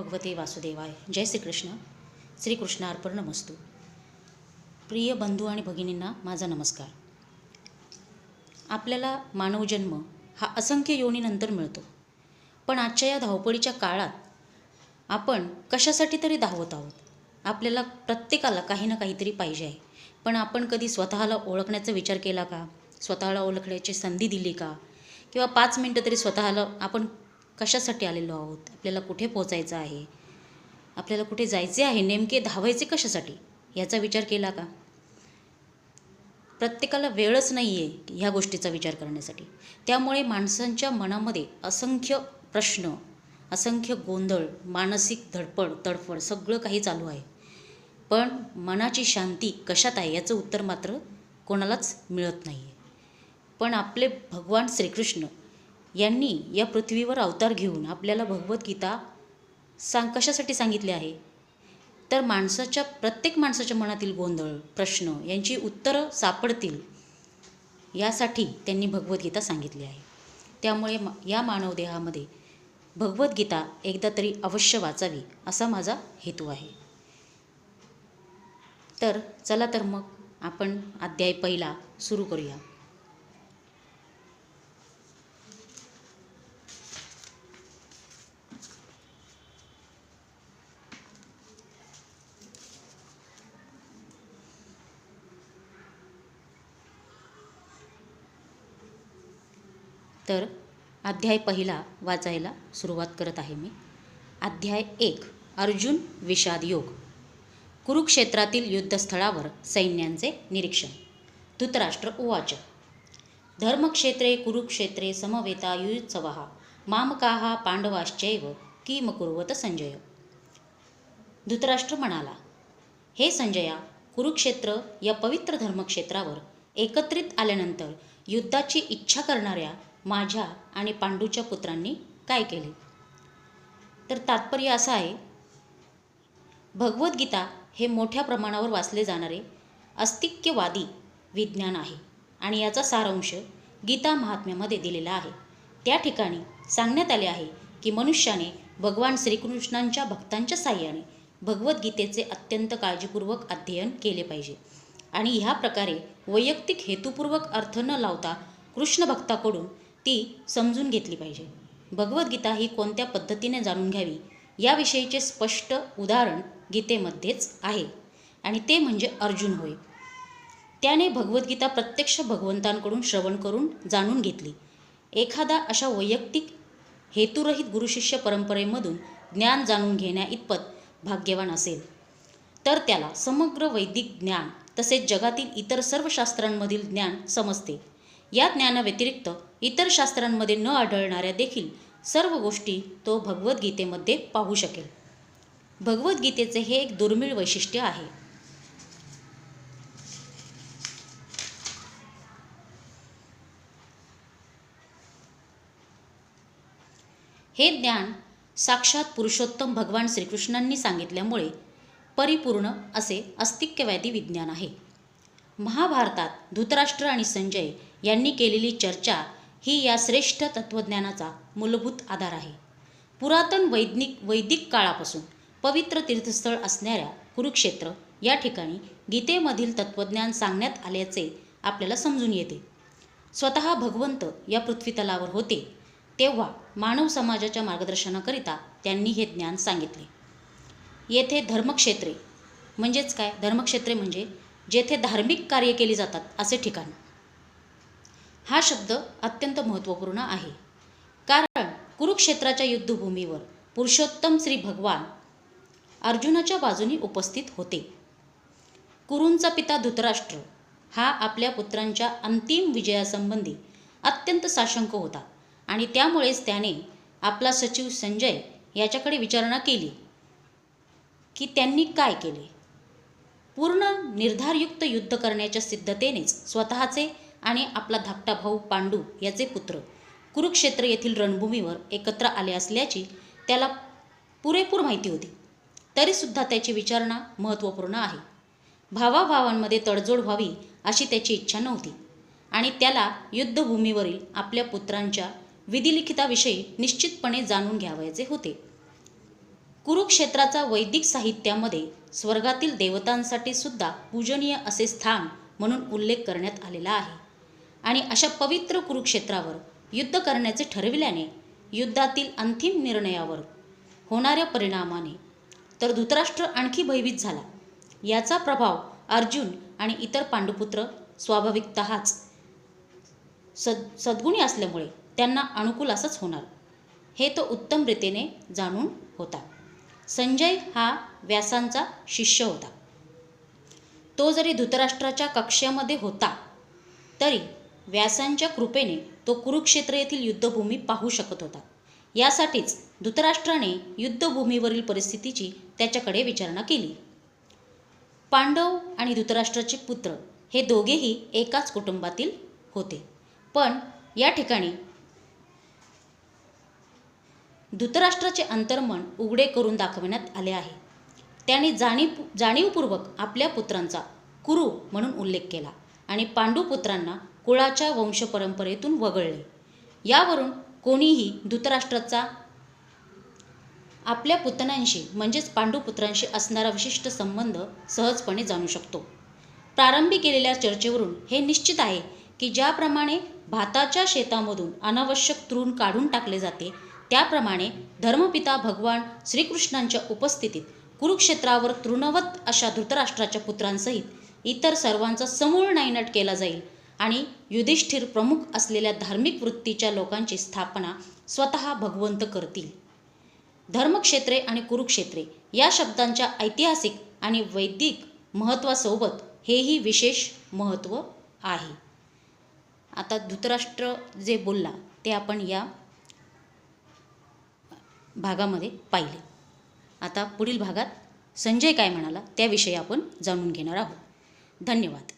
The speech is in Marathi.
भगवते वासुदेवाय. जय श्रीकृष्ण. श्रीकृष्णार्पणमस्तु. प्रिय बंधू आणि भगिनींना माझा नमस्कार. आपल्याला मानवजन्म हा असंख्य योनीनंतर मिळतो, पण आजच्या या धावपळीच्या काळात आपण कशासाठी तरी धावत आहोत. आपल्याला प्रत्येकाला काही ना काहीतरी पाहिजे आहे, पण आपण कधी स्वतःला ओळखण्याचा विचार केला का? स्वतःला ओळखण्याची संधी दिली का? किंवा 5 मिनटं तरी स्वतःला आपण कशासाठी आलेलो आहोत, आपल्याला कुठे पोचायचं आहे, आपल्याला कुठे जायचे आहे, नेमके धावायचे कशासाठी, याचा विचार केला का? प्रत्येकाला वेळच नाही आहे ह्या गोष्टीचा विचार करण्यासाठी. त्यामुळे माणसांच्या मनामध्ये असंख्य प्रश्न, असंख्य गोंधळ, मानसिक धडपड तडफड सगळं काही चालू आहे. पण मनाची शांती कशात आहे याचं उत्तर मात्र कोणालाच मिळत नाही आहे. पण आपले भगवान श्रीकृष्ण यांनी या पृथ्वीवर अवतार घेऊन आपल्याला भगवद्गीता कशासाठी सांगितले आहे, तर प्रत्येक माणसाच्या मनातील गोंधळ, प्रश्न यांची उत्तरं सापडतील यासाठी त्यांनी भगवद्गीता सांगितली आहे. त्यामुळे या मानवदेहामध्ये भगवद्गीता एकदा तरी अवश्य वाचावी असा माझा हेतू आहे. तर चला तर मग आपण अध्याय पहिला सुरू करूया. तर अध्याय पहिला वाचायला सुरुवात करत आहे मी. अध्याय 1. अर्जुन विषाद योग. कुरुक्षेत्रातील युद्धस्थळावर सैन्यांचे निरीक्षण. धृतराष्ट्र उवाच. धर्मक्षेत्रे कुरुक्षेत्रे समवेता युयुत्सवः मामकाः पांडवाश्चैव किम कुर्वत संजय. धृतराष्ट्र म्हणाला, हे संजया, कुरुक्षेत्र या पवित्र धर्मक्षेत्रावर एकत्रित आल्यानंतर युद्धाची इच्छा करणाऱ्या माझ्या आणि पांडूच्या पुत्रांनी काय केले? तर तात्पर्य असं आहे, भगवद्गीता हे मोठ्या प्रमाणावर वाचले जाणारे अस्तिक्यवादी विज्ञान आहे आणि याचा सारांश गीता महात्म्यामध्ये दिलेला आहे. त्या ठिकाणी सांगण्यात आले आहे की मनुष्याने भगवान श्रीकृष्णांच्या भक्तांच्या साहाय्याने भगवद्गीतेचे अत्यंत काळजीपूर्वक अध्ययन केले पाहिजे आणि ह्या प्रकारे वैयक्तिक हेतुपूर्वक अर्थ न लावता कृष्ण भक्ताकडून ती समजून घेतली पाहिजे. भगवद्गीता ही कोणत्या पद्धतीने जाणून घ्यावी याविषयीचे स्पष्ट उदाहरण गीतेमध्येच आहे आणि ते म्हणजे अर्जुन होय. त्याने भगवद्गीता प्रत्यक्ष भगवंतांकडून श्रवण करून जाणून घेतली. एखादा अशा वैयक्तिक हेतुरहित गुरुशिष्य परंपरेमधून ज्ञान जाणून घेण्या इतपत भाग्यवान असेल तर त्याला समग्र वैदिक ज्ञान तसेच जगातील इतर सर्व शास्त्रांमधील ज्ञान समजते. या ज्ञानाव्यतिरिक्त इतर शास्त्रांमध्ये न आढळणाऱ्या देखील सर्व गोष्टी तो भगवद्गीतेमध्ये पाहू शकेल. भगवद्गीतेचे हे एक दुर्मिळ वैशिष्ट्य आहे. हे ज्ञान साक्षात पुरुषोत्तम भगवान श्रीकृष्णांनी सांगितल्यामुळे परिपूर्ण असे अस्तिक्यवादी विज्ञान आहे. महाभारतात धृतराष्ट्र आणि संजय यांनी केलेली चर्चा ही या श्रेष्ठ तत्त्वज्ञानाचा मूलभूत आधार आहे. पुरातन वैदिक काळापासून पवित्र तीर्थस्थळ असणाऱ्या कुरुक्षेत्र या ठिकाणी गीतेमधील तत्त्वज्ञान सांगण्यात आल्याचे आपल्याला समजून येते. स्वतः भगवंत या पृथ्वीतलावर होते तेव्हा मानव समाजाच्या मार्गदर्शनाकरिता त्यांनी हे ज्ञान सांगितले. येथे धर्मक्षेत्रे म्हणजेच काय? धर्मक्षेत्रे म्हणजे जेथे धार्मिक कार्य केली जातात असे ठिकाण. हा शब्द अत्यंत महत्त्वपूर्ण आहे, कारण कुरुक्षेत्राच्या युद्धभूमीवर पुरुषोत्तम श्री भगवान अर्जुनाच्या बाजूने उपस्थित होते. कुरूंचा पिता धृतराष्ट्र हा आपल्या पुत्रांच्या अंतिम विजयासंबंधी अत्यंत साशंक होता आणि त्यामुळेच त्याने आपला सचिव संजय याच्याकडे विचारणा केली की त्यांनी काय केले. पूर्ण निर्धारयुक्त युद्ध करण्याच्या सिद्धतेनेच स्वतःचे आणि आपला धाकटा भाऊ पांडू याचे पुत्र कुरुक्षेत्र येथील रणभूमीवर एकत्र आले असल्याची त्याला पुरेपूर माहिती होती. तरीसुद्धा त्याची विचारणा महत्त्वपूर्ण आहे. भावाभावांमध्ये तडजोड व्हावी अशी त्याची इच्छा नव्हती आणि त्याला युद्धभूमीवरील आपल्या पुत्रांच्या विधिलिखिताविषयी निश्चितपणे जाणून घ्यावयाचे होते. कुरुक्षेत्राचा वैदिक साहित्यामध्ये स्वर्गातील देवतांसाठी सुद्धा पूजनीय असे स्थान म्हणून उल्लेख करण्यात आलेला आहे. आणि अशा पवित्र कुरुक्षेत्रावर युद्ध करण्याचे ठरविल्याने युद्धातील अंतिम निर्णयावर होणाऱ्या परिणामाने तर धृतराष्ट्र आणखी भयभीत झाला. याचा प्रभाव अर्जुन आणि इतर पांडुपुत्र स्वाभाविकतःच सद्गुणी असल्यामुळे त्यांना अनुकूल असंच होणार हे तो उत्तम रीतीने जाणून होता. संजय हा व्यासांचा शिष्य होता. तो जरी धृतराष्ट्राच्या कक्षामध्ये होता तरी व्यासांच्या कृपेने तो कुरुक्षेत्र येथील युद्धभूमी पाहू शकत होता. यासाठीच धृतराष्ट्राने युद्धभूमीवरील परिस्थितीची त्याच्याकडे विचारणा केली. पांडव आणि धृतराष्ट्राचे पुत्र हे दोघेही एकाच कुटुंबातील होते. पण या ठिकाणी धृतराष्ट्राचे अंतर्मन उघडे करून दाखविण्यात आले आहे. त्याने जाणीवपूर्वक आपल्या पुत्रांचा कुरु म्हणून उल्लेख केला आणि पांडुपुत्रांना कुळाच्या वंशपरंपरेतून वगळले. यावरून कोणीही धृतराष्ट्राचा आपल्या पुतण्यांशी म्हणजेच पांडुपुत्रांशी असणारा विशिष्ट संबंध सहजपणे जाणू शकतो. प्रारंभी केलेल्या चर्चेवरून हे निश्चित आहे की ज्याप्रमाणे भाताच्या शेतामधून अनावश्यक तृण काढून टाकले जाते, त्याप्रमाणे धर्मपिता भगवान श्रीकृष्णांच्या उपस्थितीत कुरुक्षेत्रावर तृणवत अशा धृतराष्ट्राच्या पुत्रांसहित इतर सर्वांचा समूळ नायनाट केला जाईल आणि युधिष्ठिर प्रमुख असलेल्या धार्मिक वृत्तीच्या लोकांची स्थापना स्वतः भगवंत करतील. धर्मक्षेत्रे आणि कुरुक्षेत्रे या शब्दांच्या ऐतिहासिक आणि वैदिक महत्त्वासोबत हेही विशेष महत्त्व आहे. आता धृतराष्ट्र जे बोलला ते आपण या भागामध्ये पाहिले. आता पुढील भागात संजय काय म्हणाला त्याविषयी आपण जाणून घेणार आहोत. धन्यवाद.